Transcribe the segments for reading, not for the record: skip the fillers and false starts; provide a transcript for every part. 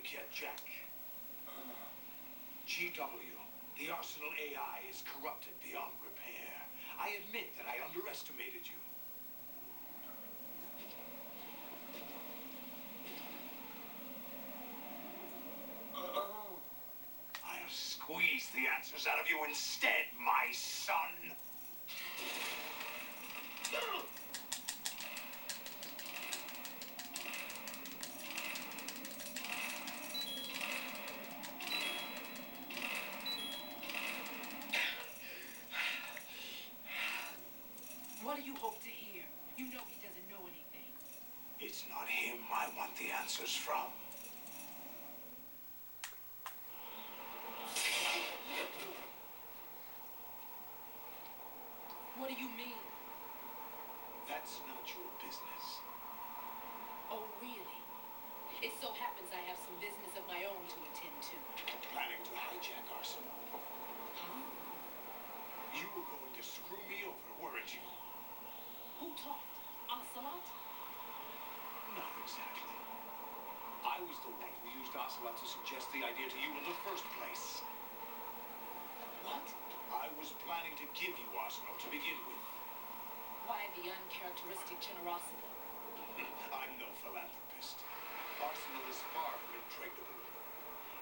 get, Jack. GW, the Arsenal AI is corrupted beyond repair. I admit that I underestimated you. I'll squeeze the answers out of you instead, my son. What do you hope to hear? You know he doesn't know anything. It's not him I want the answers from. What do you mean? That's not your business. Oh, really? It so happens I have some business of my own to attend to. Planning to hijack Arsenal. Huh? You were going to screw me over, weren't you? Who talked? Ocelot? Not exactly. I was the one who used Ocelot to suggest the idea to you in the first place. What? I was planning to give you Arsenal to begin with. Why the uncharacteristic generosity? I'm no philanthropist. Arsenal is far from impregnable.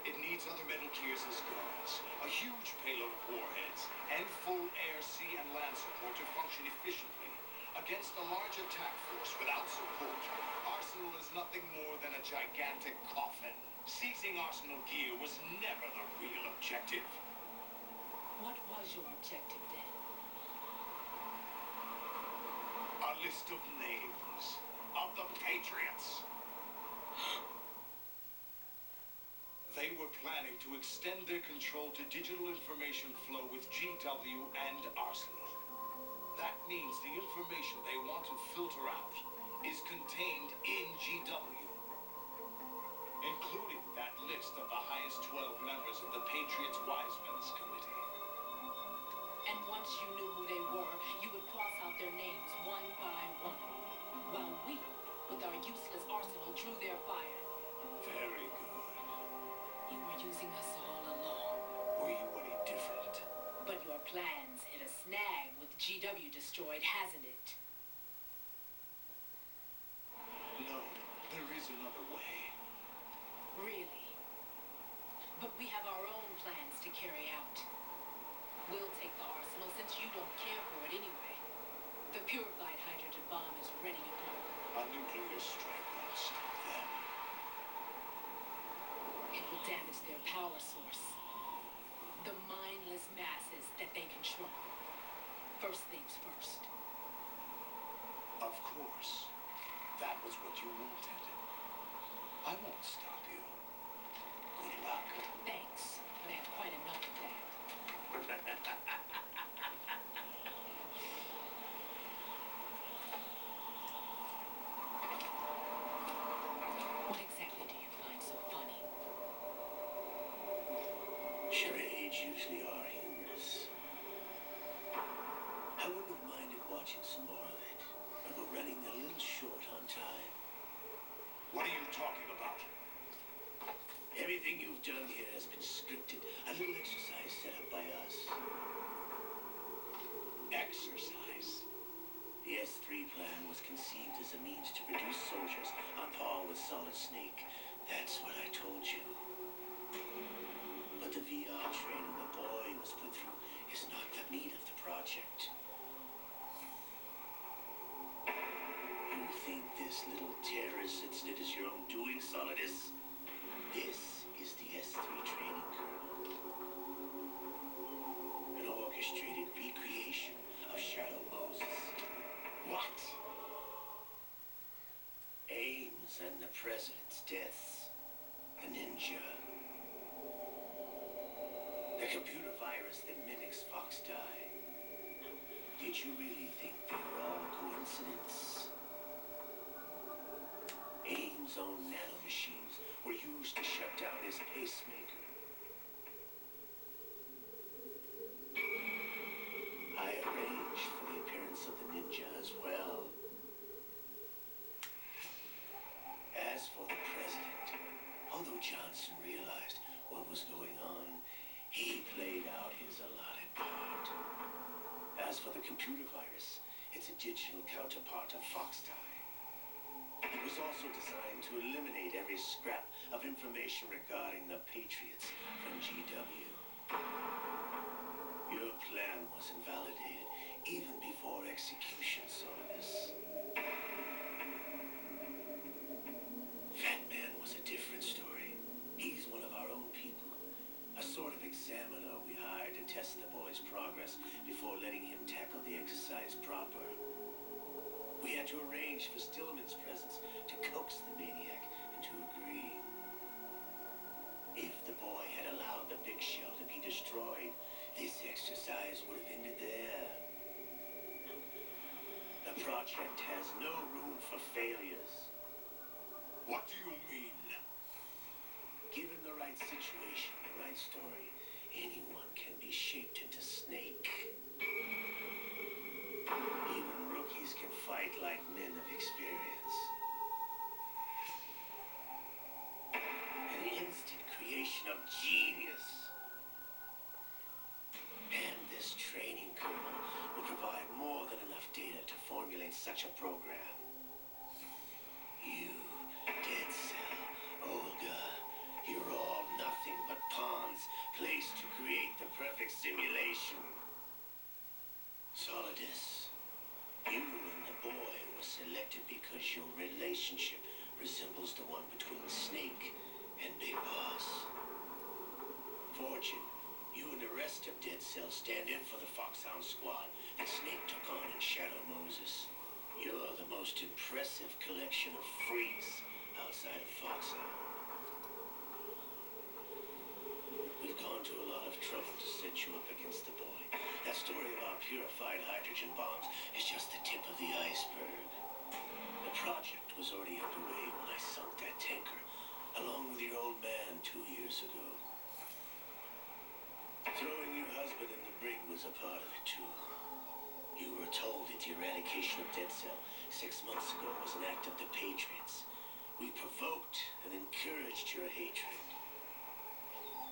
It needs other Metal Gears as guards, a huge payload of warheads, and full air, sea, and land support to function efficiently. Against a large attack force without support, Arsenal is nothing more than a gigantic coffin. Seizing Arsenal gear was never the real objective. What was your objective then? A list of names of the Patriots. They were planning to extend their control to digital information flow with GW and Arsenal. That means the information they want to filter out is contained in GW, including that list of the highest 12 members of the Patriots Wise Men's Committee. And once you knew who they were, you would cross out their names one by one, while we, with our useless arsenal, drew their fire. Very good. You were using us all along. Were you any different? But your plans hit a snag with GW destroyed, hasn't it? No, there is another way. Really? But we have our own plans to carry out. We'll take the arsenal since you don't care for it anyway. The purified hydrogen bomb is ready to go. A nuclear strike won't stop them. It will damage their power source. The mindless masses that they control. First things first. Of course. That was what you wanted. I won't stop you. Good luck. Thanks, but I have quite enough of that. What exactly do you find so funny? Charades usually are humorous. I wouldn't have minded watching some more of it, but we're running a little short on time. What are you talking about? Everything you've done here has been scripted. A little exercise set up by us. Exercise? The S3 plan was conceived as a means to produce soldiers on par with Solid Snake. That's what I told you. But the VR training the boy was put through is not the meat of the project. You think this little terrorist incident is your own doing, Solidus? This is the S3 training kernel. An orchestrated recreation of Shadow Moses. What? Ames and the president's deaths. A ninja. The computer virus that mimics Fox Die. Did you really think they were all a coincidence? Ames' own nanomachines were used to shut down his pacemaker. I arranged for the appearance of the ninja as well. As for the president, although Johnson realized what was going on, he played out his allotted part. As for the computer virus, it's a digital counterpart of Foxdie. It was also designed to eliminate every scrap of information regarding the Patriots from GW. Your plan was invalidated even before execution, Solidus. Fat Man was a different story. He's one of our own people. A sort of examiner we hired to test the boy's progress before letting him tackle the exercise proper. We had to arrange for Stillman's presence to coax the maniac into agreeing. If the boy had allowed the big shell to be destroyed, this exercise would have ended there. The project has no room for failures. What do you mean? Given the right situation, the right story, anyone can be shaped into Snake. Even rookies can fight like men of experience. An instant creation of genius. And this training kernel will provide more than enough data to formulate such a program. You, Dead Cell, Olga, you're all nothing but pawns placed to create the perfect simulation. Solidus, you and the boy were selected because your relationship resembles the one between Snake and Big Boss. Fortune, you and the rest of Dead Cell stand in for the Foxhound squad that Snake took on in Shadow Moses. You're the most impressive collection of freaks outside of Foxhound. We've gone to a lot of trouble to set you up against the boy. That story about purified hydrogen bombs is just the tip of the iceberg. The project was already underway when I sunk that tanker, along with your old man 2 years ago. Throwing your husband in the brig was a part of it too. You were told that the eradication of Dead Cell 6 months ago was an act of the Patriots. We provoked and encouraged your hatred.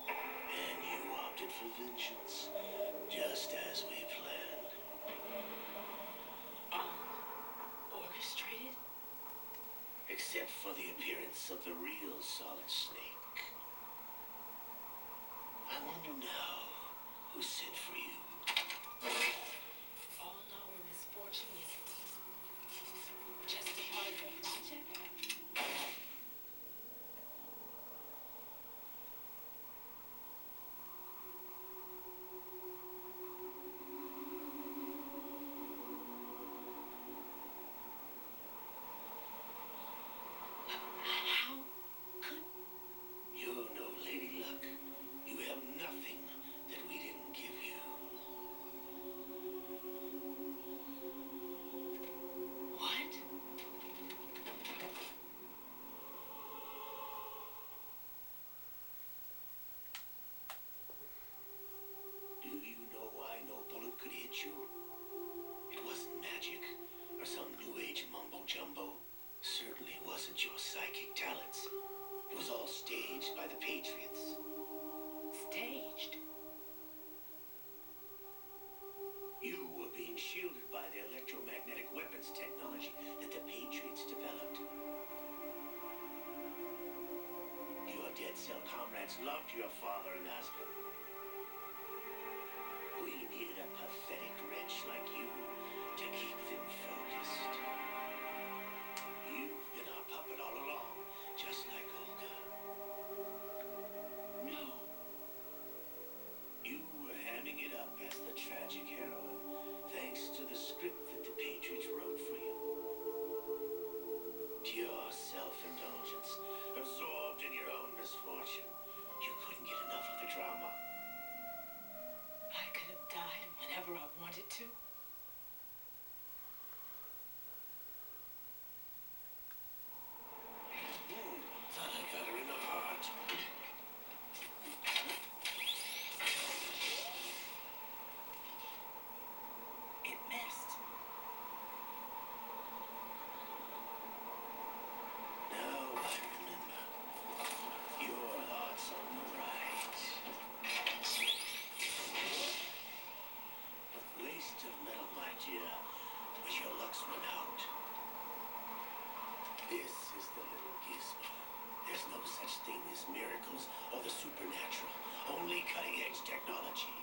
And you opted for vengeance, just as we planned. Orchestrated? Except for the appearance of the real Solid Snake. I wonder now who sent for you. All our misfortunes. Just a part of the project? How could... You're no Lady Luck. You have nothing that we didn't give you. What? Do you know why no bullet could hit you? It wasn't magic or some new age mumbo jumbo. Certainly wasn't your psychic talents. It was all staged by the Patriots. Staged? You were being shielded by the electromagnetic weapons technology that the Patriots developed. Your Dead Cell comrades loved your father and husband. We needed a pathetic wretch like you to keep them focused. You've been our puppet all along, just like Olga. No. You were hamming it up as the tragic heroine, thanks to the script that the Patriots wrote for you. Pure self-indulgence, absorbed in your own misfortune. You couldn't get enough of the drama. only cutting-edge technology.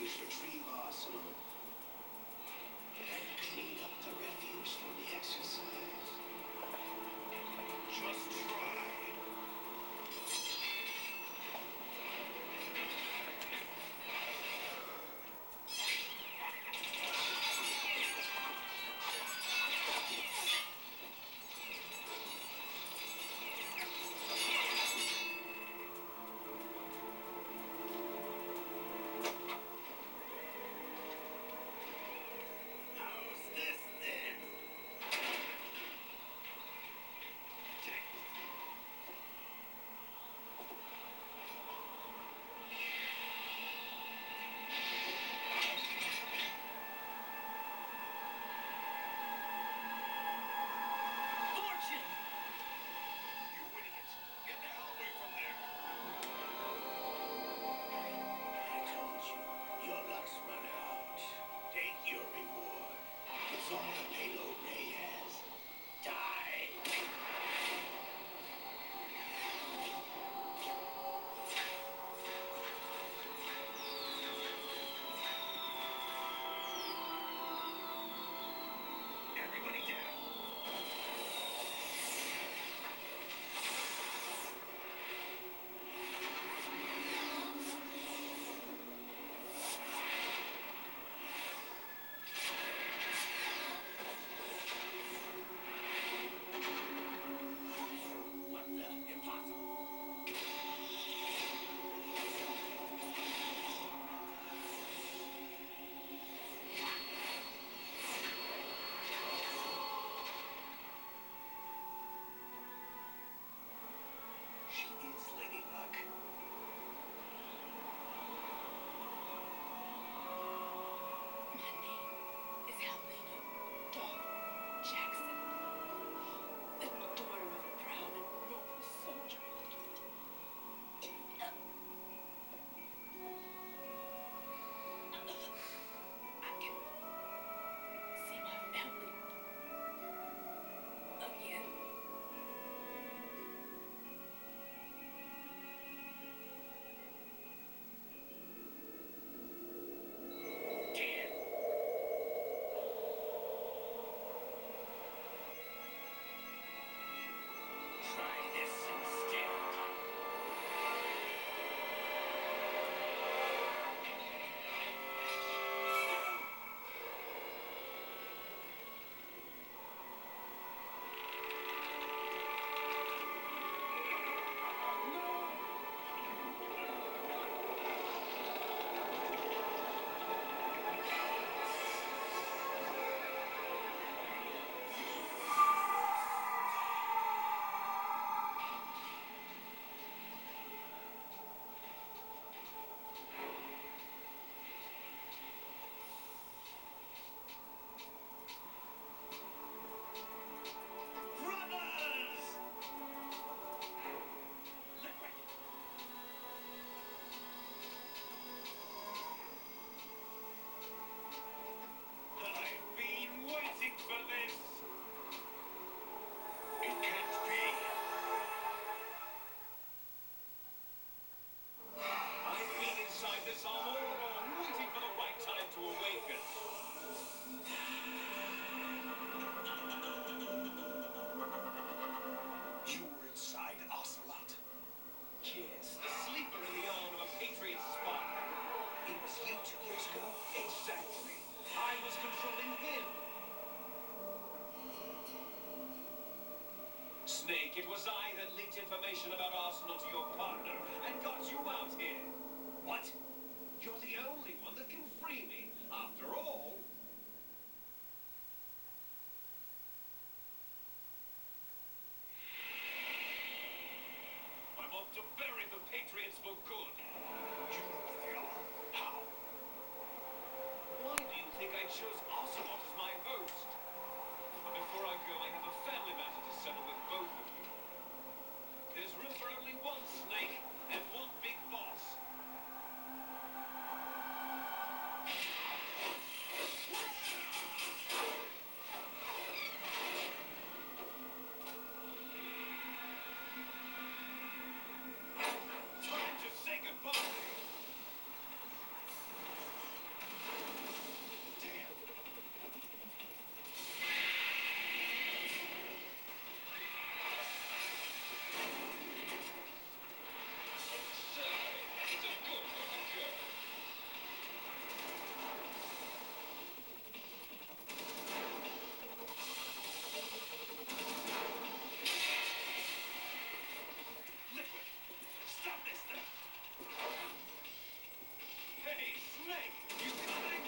Retrieve Arsenal and clean up the refuse from the exercise. Just try. I was controlling him. Snake, it was I that leaked information about Arsenal to your partner and got you out here. What? You're the only one that can free me. After all... I'm off to bury the Patriots for good. You know where they are. How? Why do you think I chose Ocelot as my host? But before I go, I have a family matter to settle with both of you. There's room for only one Snake and one big boss. Time to say goodbye. Damn. So, it's a good looking girl. Liquid, stop this thing! Hey, Snake, you coming?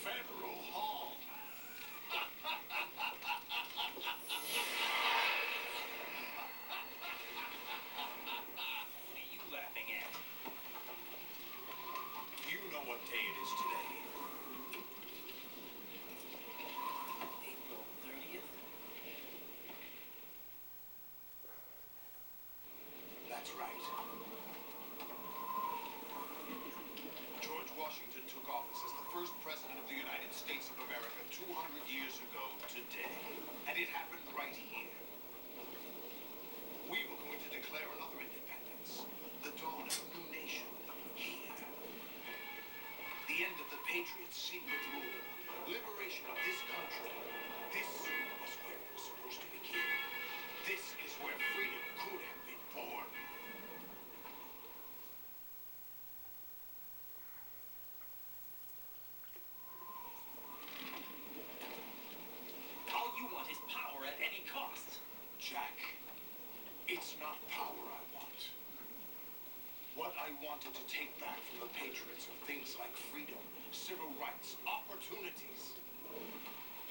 Federal Hall. What are you laughing at? You know what day it is today. April 30th? That's right. George Washington took office as the first president of the United States of America 200 years ago today. And it happened right here. We were going to declare another independence. The dawn of a new nation. Here. The end of the Patriots' secret rule. Liberation of this country. This was where it was supposed to begin. This is where freedom could have been born. All you want is power at any cost. Jack, it's not power I want. What I wanted to take back from the Patriots are things like freedom, civil rights, opportunities.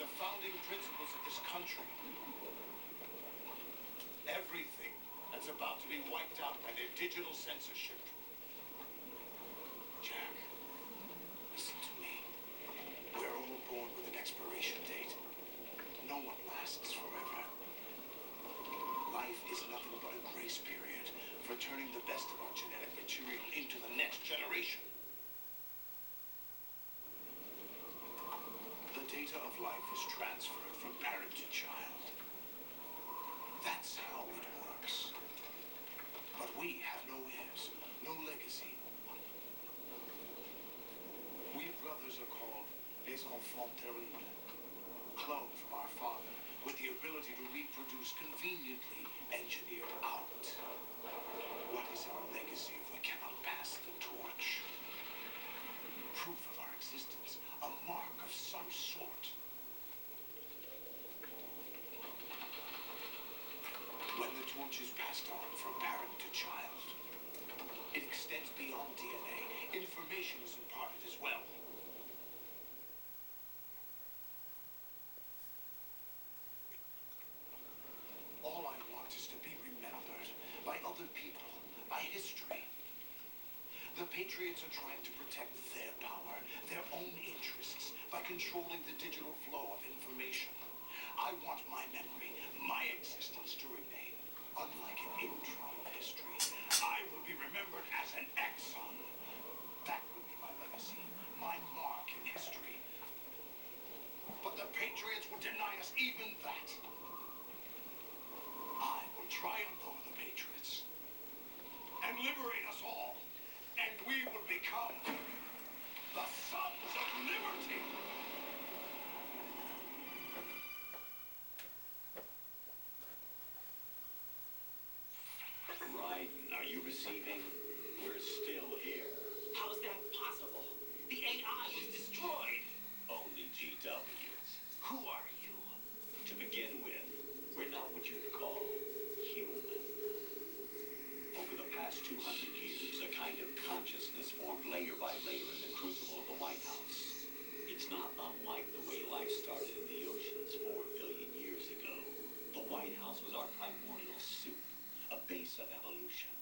The founding principles of this country. Everything that's about to be wiped out by their digital censorship. Jack, listen to me. We're all born with an expiration date. No one lasts forever. Life is nothing but a grace period for turning the best of our genetic material into the next generation. The date data of life is transferred from parent to child. That's how it works. But we have no heirs, no legacy. We brothers are called les enfants terribles, cloned from our father, with the ability to reproduce conveniently engineered out. What is our legacy if we cannot pass the torch? Proof of our existence, a mark of some sort. When the torch is passed on from parent to child, it extends beyond DNA. Information is imparted as well. All I want is to be remembered by other people, by history. The Patriots are trying to protect their power, their own interests, by controlling the digital flow of information. I want my memory, my existence to remain. Unlike an intron of history, I will be remembered as an axon. That will be my legacy, my mark in history. But the Patriots will deny us even that. I will triumph over the Patriots and liberate us all, and we will become the Sons of Liberty. Right, are you receiving? We're still here. How's that possible? The AI was destroyed. Only GWs. Who are you? To begin with, we're not what you'd call human. Over the past 200 years, a kind of consciousness formed layer by layer in the crucible of the White House. It's not unlike the way life started in the oceans 4 billion years ago. The White House was our primordial soup, a base of evolution.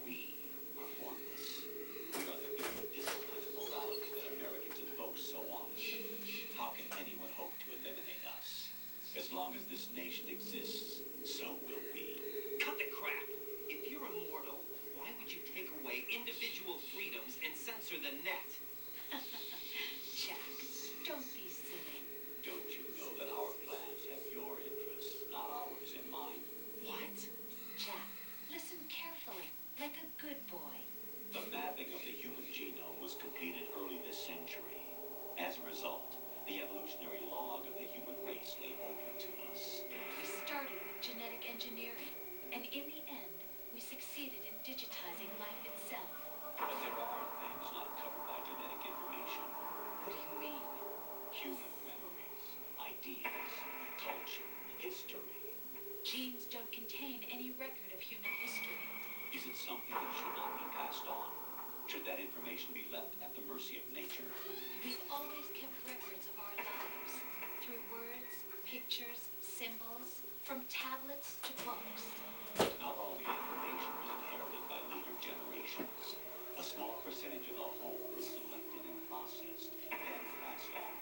We are formless. We are the very discipline and morality that Americans invoke so often. How can anyone hope to eliminate us? As long as this nation exists, so will we. Cut the crap. If you're immortal, why would you take away individual freedoms and censor the net? Jack, don't be silly. Don't you know that our plans have your interests, not ours, in mind? What? Jack, listen carefully, like a good boy. The mapping of the human genome was completed early this century. As a result, the evolutionary log of the human race lay open to us. We started with genetic engineering, and in the end, we succeeded in digitizing life itself. But there are things not covered by genetic information. What do you mean? Human memories, ideas, culture, history. Genes don't contain any record of human history. Is it something that should not be passed on? Should that information be left at the mercy of nature? We've always kept records of our lives, through words, pictures, symbols, from tablets to books. Not all the information was inherited by later generations. A small percentage of the whole was selected and processed, then passed on.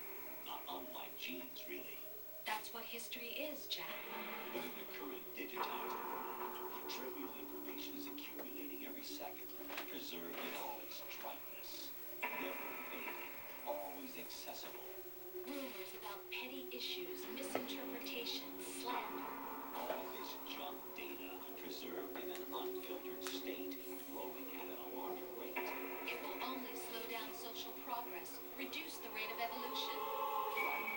Not unlike genes, really. That's what history is, Jack. But in the current digitized world, trivial information is accumulating every second, preserved in all its triteness, never fading, always accessible. Rumors about petty issues, misinterpretations, slander. All this junk data, preserved in an unfiltered state, growing at an alarming rate. It will only slow down social progress, reduce the rate of evolution. Right?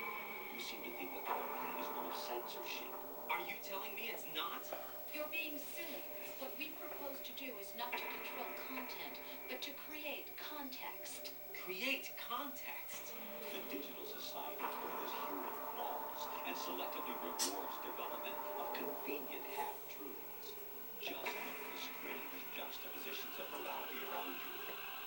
You seem to think that the complaint is one of censorship. Are you telling me it's not? You're being silly. What we propose to do is not to control content, but to create context. Create context. The digital society furthers human flaws and selectively rewards development of convenient half-truths. Just look at the strange juxtapositions of morality around you.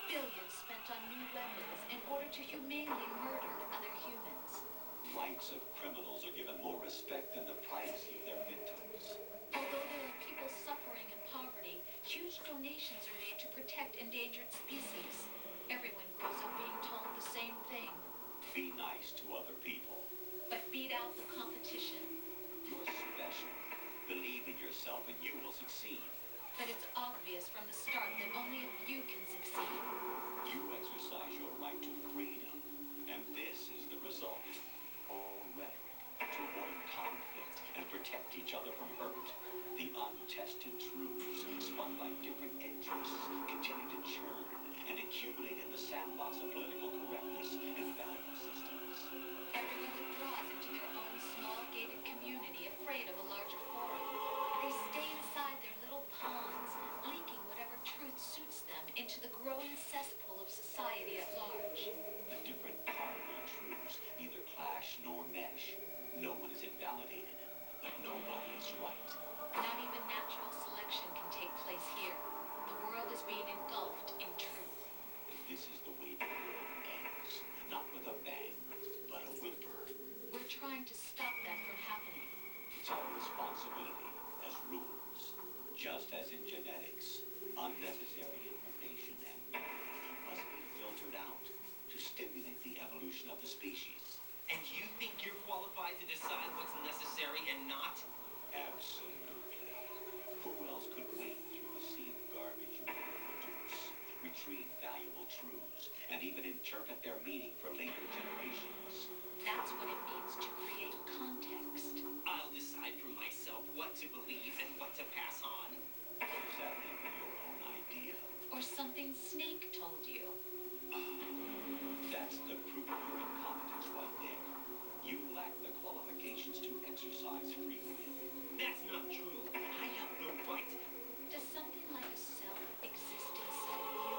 Billions spent on new weapons in order to humanely murder other humans. Rights of criminals are given more respect than the privacy of their victims. Although there are people suffering in poverty, huge donations are made to protect endangered species. Everyone grows up being told the same thing. Be nice to other people. But beat out the competition. You're special. Believe in yourself and you will succeed. But it's obvious from the start that only a few can succeed. You exercise your right to freedom, and this is the result. Just as in genetics, unnecessary information and memory must be filtered out to stimulate the evolution of the species. And you think you're qualified to decide what's necessary and not? Absolutely. Who else could wade through the sea of garbage you produce, retrieve valuable truths, and even interpret their meaning for later generations? That's what it means to create context. I'll decide for myself what to believe and what to pass on. Is that even your own idea? Or something Snake told you. That's the proof of your incompetence right there. You lack the qualifications to exercise free will. That's not true. I have no right. Does something like a self exist inside of you?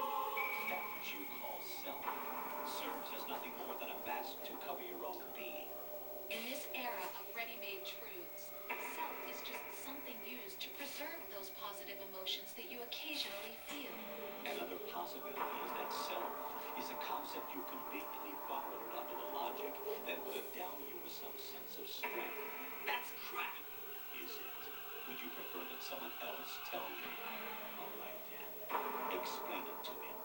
That which you call self serves as nothing more than a mask to cover your own being. In this era of ready-made truths, self is just something used to preserve those positive emotions that you occasionally feel. Another possibility is that self is a concept you conveniently borrowed under the logic that would endow you with some sense of strength. That's crap. Is it? Would you prefer that someone else tell you? All right, then. Explain it to him.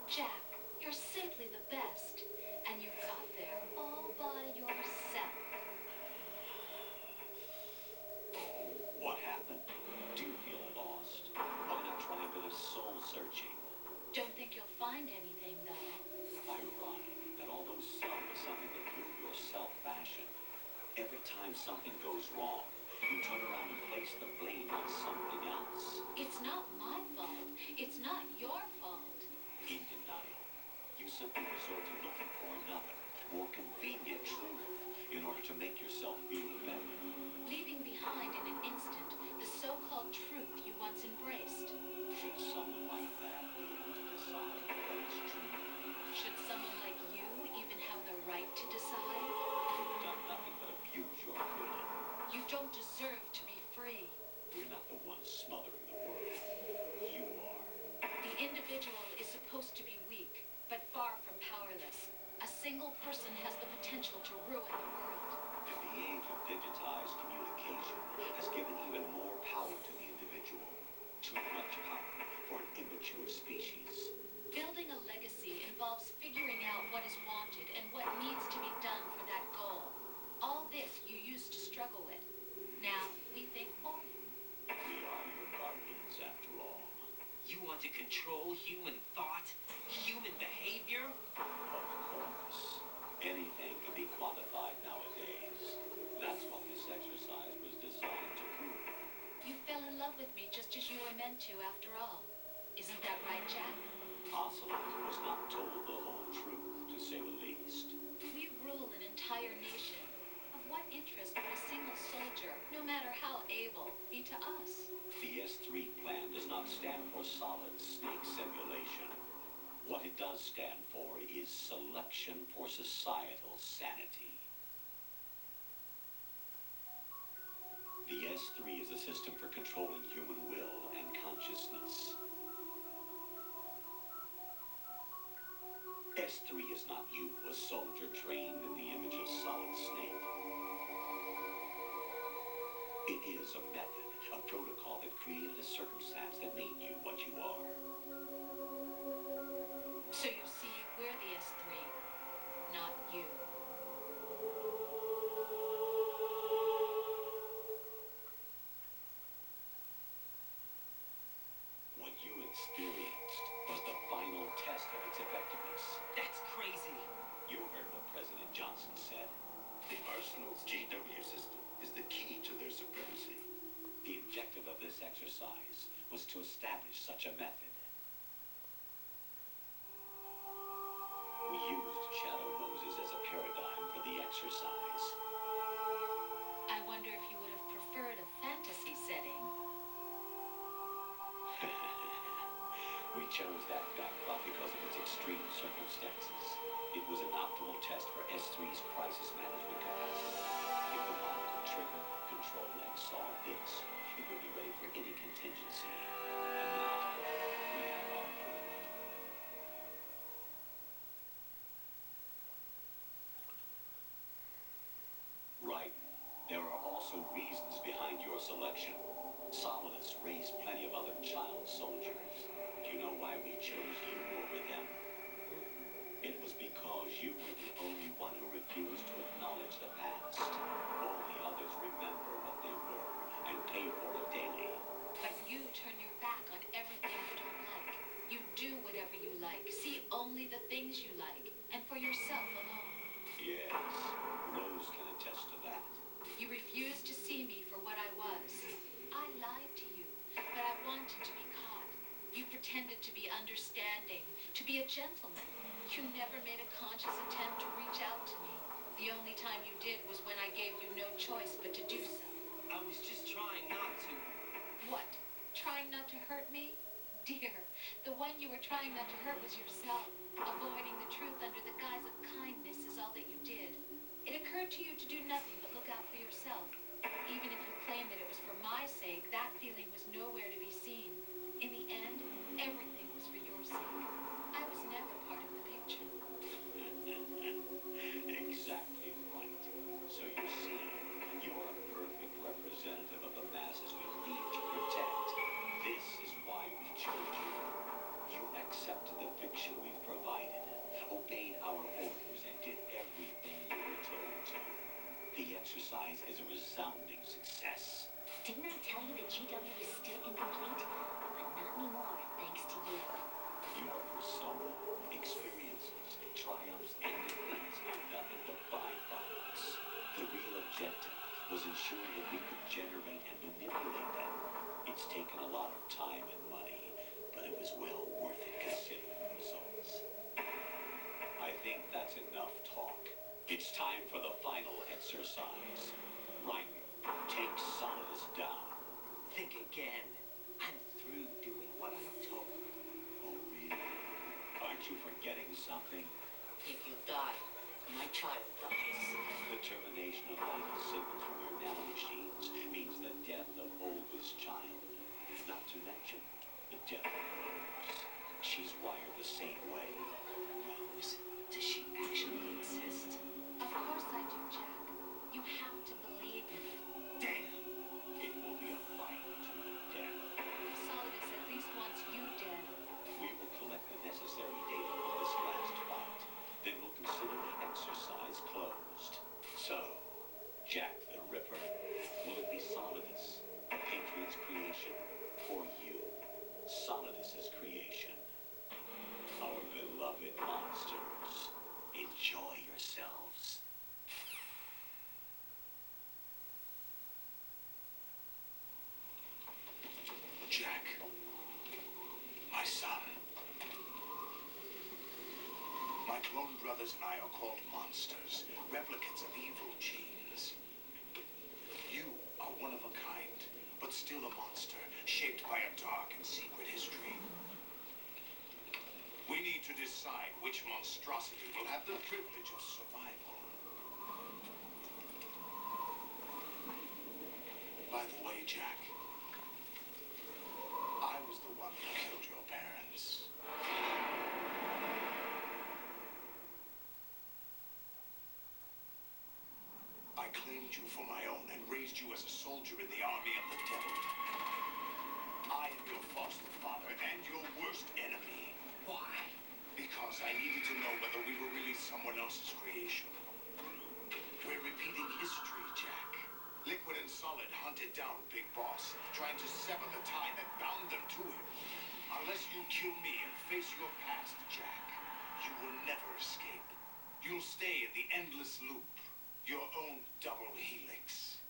Jack, you're simply the best, and you got there all by yourself. What happened? Do you feel lost? Or in a triangle of soul searching? Don't think you'll find anything, though. Ironic that although self is something that you yourself fashioned, every time something goes wrong, you turn around and place the blame on something else. It's not my fault. It's not your fault. In denial, you simply resort to looking for another, more convenient truth in order to make yourself feel better. Leaving behind in an instant the so-called truth you once embraced. Should someone like that be able to decide what is true? Should someone like you even have the right to decide? You've done nothing but abuse your freedom. You don't deserve to be free. We're not the ones smothering the world. You are. The individual is supposed to be weak, but far from powerless. A single person has the potential to ruin the world. And the age of digitized communication has given even more power to the individual. Too much power for an immature species. Building a legacy involves figuring out what is wanted and what needs to be done for that goal. All this you used to struggle with. Now, we think for you. We are your guardians, after all. You want to control human thought, human behavior? Of course. Anything can be quantified nowadays. That's what this exercise was designed to prove. You fell in love with me just as you were meant to, after all. Isn't that right, Jack? Ocelot was not told the whole truth, to say the least. We rule an entire nation. Of what interest would a single soldier, no matter how able, be to us? The S3 plan does not stand for solid snake simulation. What it does stand for is selection for societal sanity. The S3 is a system for controlling human will and consciousness. S3 is not you, a soldier trained in the image of Solid Snake. It is a method, a protocol that created a circumstance that made you what you are. So you see, we're the S3, not you. What you experienced was the final test of its effectiveness. That's crazy. You heard what President Johnson said. The Arsenal's GW system is the key to their supremacy. The objective of this exercise was to establish such a method. We used Shadow Moses as a paradigm for the exercise. I wonder if you would have preferred a fantasy setting. We chose that backdrop because of its extreme circumstances. It was an optimal test for S3's crisis management capacity. If the body could trigger, control, and solve this, it would be ready for any contingency. And now, we have our proof. Right. There are also reasons behind your selection. Solidus raised plenty of why we chose you over them? It was because you were the only one who refused to acknowledge the past. All the others remember what they were and pay for it daily. But you turn your back on everything you don't like. You do whatever you like, see only the things you like, and for yourself alone. Yes, Rose can attest to that. You refused to see me for what I was. I lied to you, but I wanted to be caught. You pretended to be understanding, to be a gentleman. You never made a conscious attempt to reach out to me. The only time you did was when I gave you no choice but to do so. I was just trying not to. What? Trying not to hurt me? Dear, the one you were trying not to hurt was yourself. Avoiding the truth under the guise of kindness is all that you did. It occurred to you to do nothing but look out for yourself. Even if you claimed that it was for my sake, that feeling was nowhere to be seen. In the end, everything was for your sake. I was never part of the picture. Exactly right. So you see, you're a perfect representative of the masses we need to protect. This is why we chose you. You accepted the fiction we've provided, obeyed our orders, and did everything you were told to. The exercise is a resounding success. Didn't I tell you that GW is still incomplete? But not anymore, thanks to you. Your persona, experiences, triumphs, and defeats are nothing but byproducts. The real objective was ensuring that we could generate and manipulate them. It's taken a lot of time and money, but it was well worth it considering the results. I think that's enough talk. It's time for the final exercise. Raiden, take Solidus down. Think again. I'm through doing what I'm told. Oh, really? Aren't you forgetting something? If you die, my child dies. The termination of vital signals from your nanomachines means the death of Olga's child. Not to mention the death of Rose. She's wired the same way. Rose, does she actually exist? Of course I do, Jack. You have to believe in it. Damn! It will be a fight to the death. Solidus at least wants you dead. We will collect the necessary data for this last fight. Then we'll consider the exercise closed. So, Jack the Ripper, will it be Solidus, the Patriot's creation, or you, Solidus's creation? Our beloved monsters, enjoy yourselves. Jack, my son. My clone brothers and I are called monsters, replicants of evil genes. You are one of a kind, but still a monster, shaped by a dark and secret history. We need to decide which monstrosity will have the privilege of survival. By the way, Jack, I was the one who killed your parents. I claimed you for my own and raised you as a soldier in the army of the devil. I am your foster father and your worst enemy. Why? Because I needed to know whether we were really someone else's creation. We're repeating history, Jack. Liquid and Solid hunted down Big Boss, trying to sever the tie that bound them to him. Unless you kill me and face your past, Jack, you will never escape. You'll stay in the endless loop, your own double helix.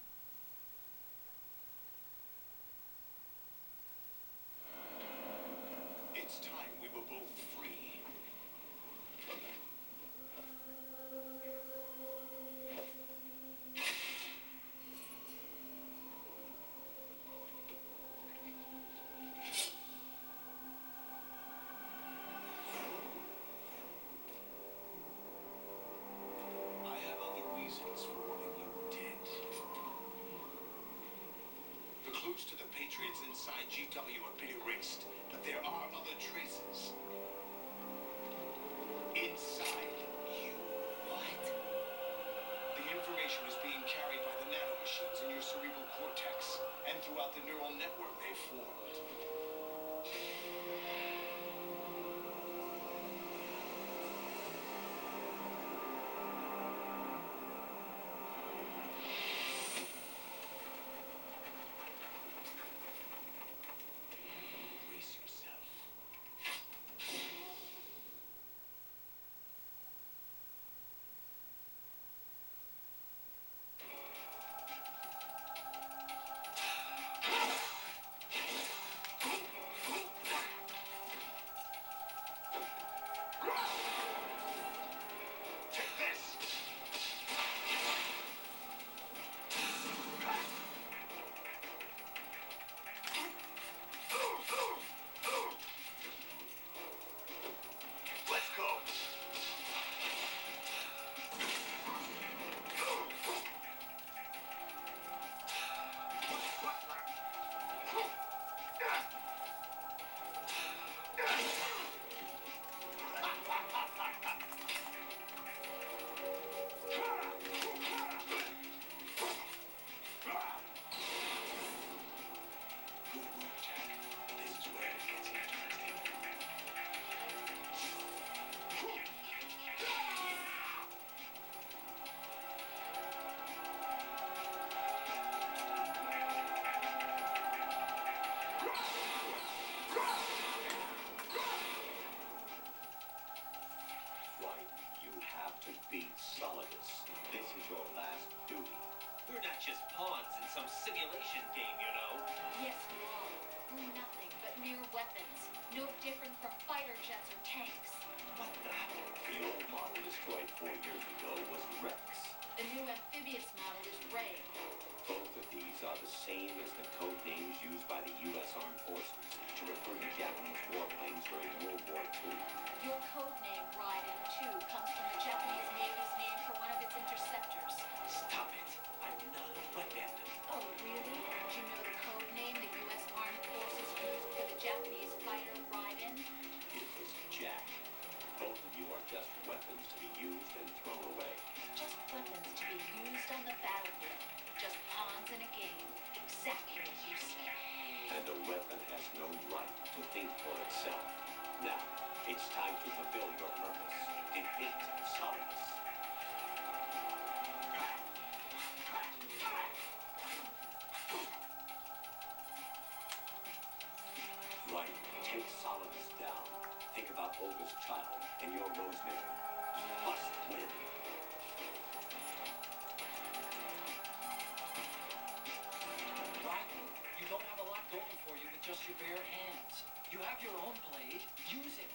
It's time we were both free. I have other reasons for wanting you dead. The clues to the Patriots inside GW have been erased, but there are other traces. Inside you. What? The information is being carried by the nanomachines in your cerebral cortex and throughout the neural network they formed. just pawns in some simulation game, you know. Yes, we are. We're nothing but mere weapons. No different from fighter jets or tanks. What the? The old model destroyed 4 years ago was Rex. The new amphibious model is Ray. Both of these are the same as the code names used by the U.S. Armed Forces to refer to Japanese warplanes during World War II. Your code name, Raiden 2, comes from the Japanese Navy's name for one of its interceptors. Stop it. I'm not a weapon. Oh, really? Do you know the code name the U.S. Armed Forces used for the Japanese fighter Raiden? It was Jack. Both of you are just weapons to be used and thrown away. Just weapons to be used on the battlefield. Just pawns in a game. Exactly as you said. And a weapon has no right to think for itself. Now, it's time to fulfill your purpose. Defeat Solidus. Right, take Solidus down. Think about Olga's child and your Rosemary. You must win. Raiden, you don't have a lot going for you with just your bare hands. You have your own blade. Use it.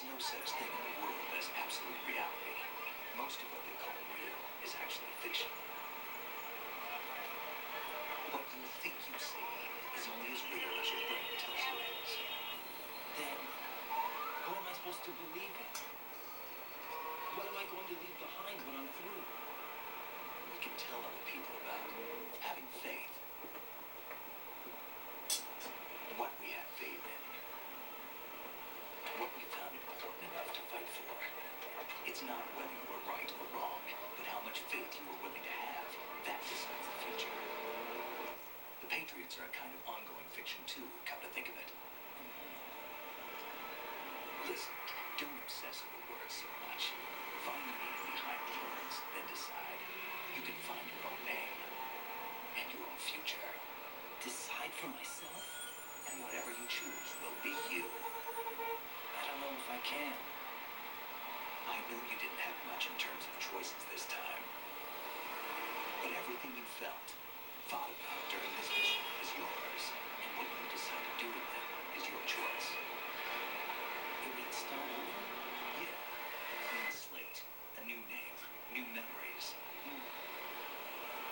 There's no such thing in the world as absolute reality. Most of what they call real is actually fiction. What you think you see is only as real as your brain tells you it is. Then, what am I supposed to believe in? What am I going to leave behind when I'm through? We can tell other people about having faith. What we have faith in. What we found important enough to fight for. It's not whether you were right or wrong, but how much faith you were willing to have. That decides the future. The Patriots are a kind of ongoing fiction too, come to think of it. Listen, don't obsess over words so much. Find the meaning behind the words, then decide. You can find your own name and your own future. Decide for myself? And whatever you choose will be you. I don't know if I can. I know you didn't have much in terms of choices this time. But everything you felt, thought about during this mission is yours. And what you decide to do with it is your choice. You mean start over? Yeah. Clean slate. A new name. New memories.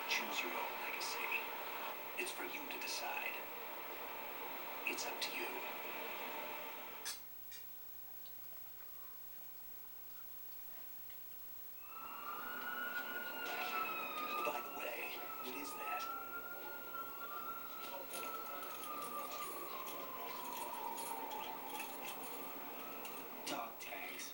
Choose your own legacy. It's for you to decide. It's up to you. By the way, what is that? Dog tags.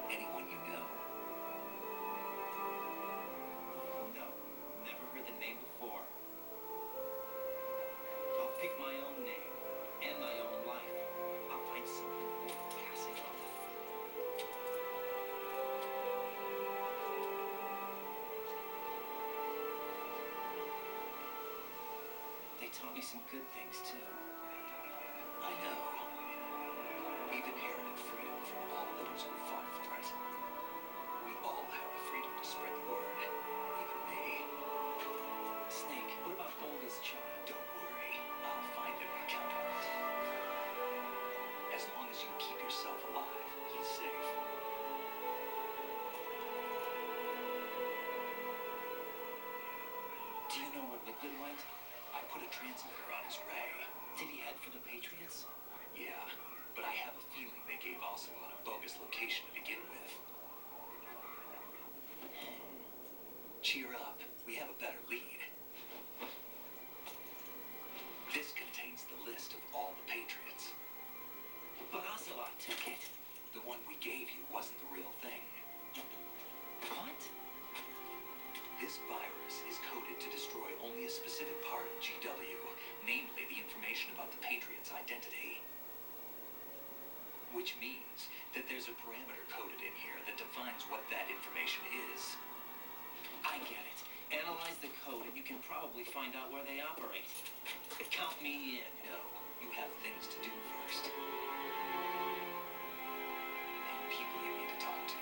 Anyone you know? No, never heard the name before. I'll pick my own name and my own life. I'll find something worth passing on. They taught me some good things too. I know. We've inherited freedom from all those who fought for it. We all have the freedom to spread the word. Even me. Snake, what about Olga's child? Don't worry. I'll find him and count on it. As long as you keep yourself alive, he's safe. Do you know where Liquid went? I put a transmitter on his ray. Did he head for the Patriots? Yeah, but I have a feeling they gave Ocelot a bogus location to begin with. Cheer up. We have a better lead. This contains the list of all the Patriots. But Ocelot took it. The one we gave you wasn't the real thing. What? This virus is coded to destroy only a specific part of GW, namely the information about the Patriots' identity. Which means that there's a parameter coded in here that defines what that information is. I get it. Analyze the code and you can probably find out where they operate. Count me in. No, you have things to do first. And people you need to talk to.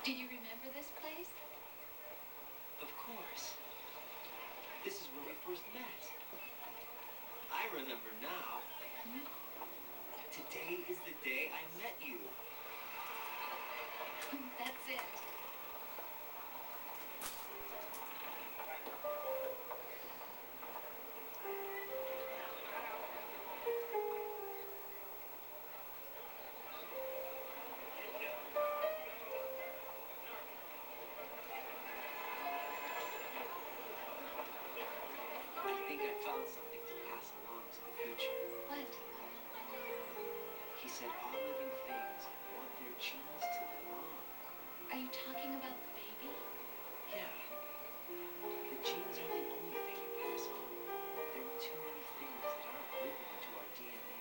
Do you remember this place? Of course. This is where we first met. I remember now. Today is the day I met you. That's it. I think I found something to pass along to the future. What? He said all living things want their genes to live on. Are you talking about the baby? Yeah. The genes are the only thing you pass on. There are too many things that aren't written into our DNA.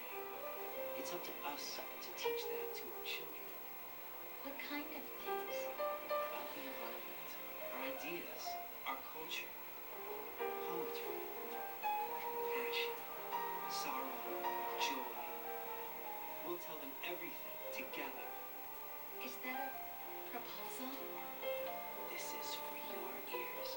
It's up to us to teach that to our children. What kind of things? About the environment, our ideas, our culture, poetry, compassion, sorrow, joy. We'll tell them everything together. Is that a proposal? This is for your ears.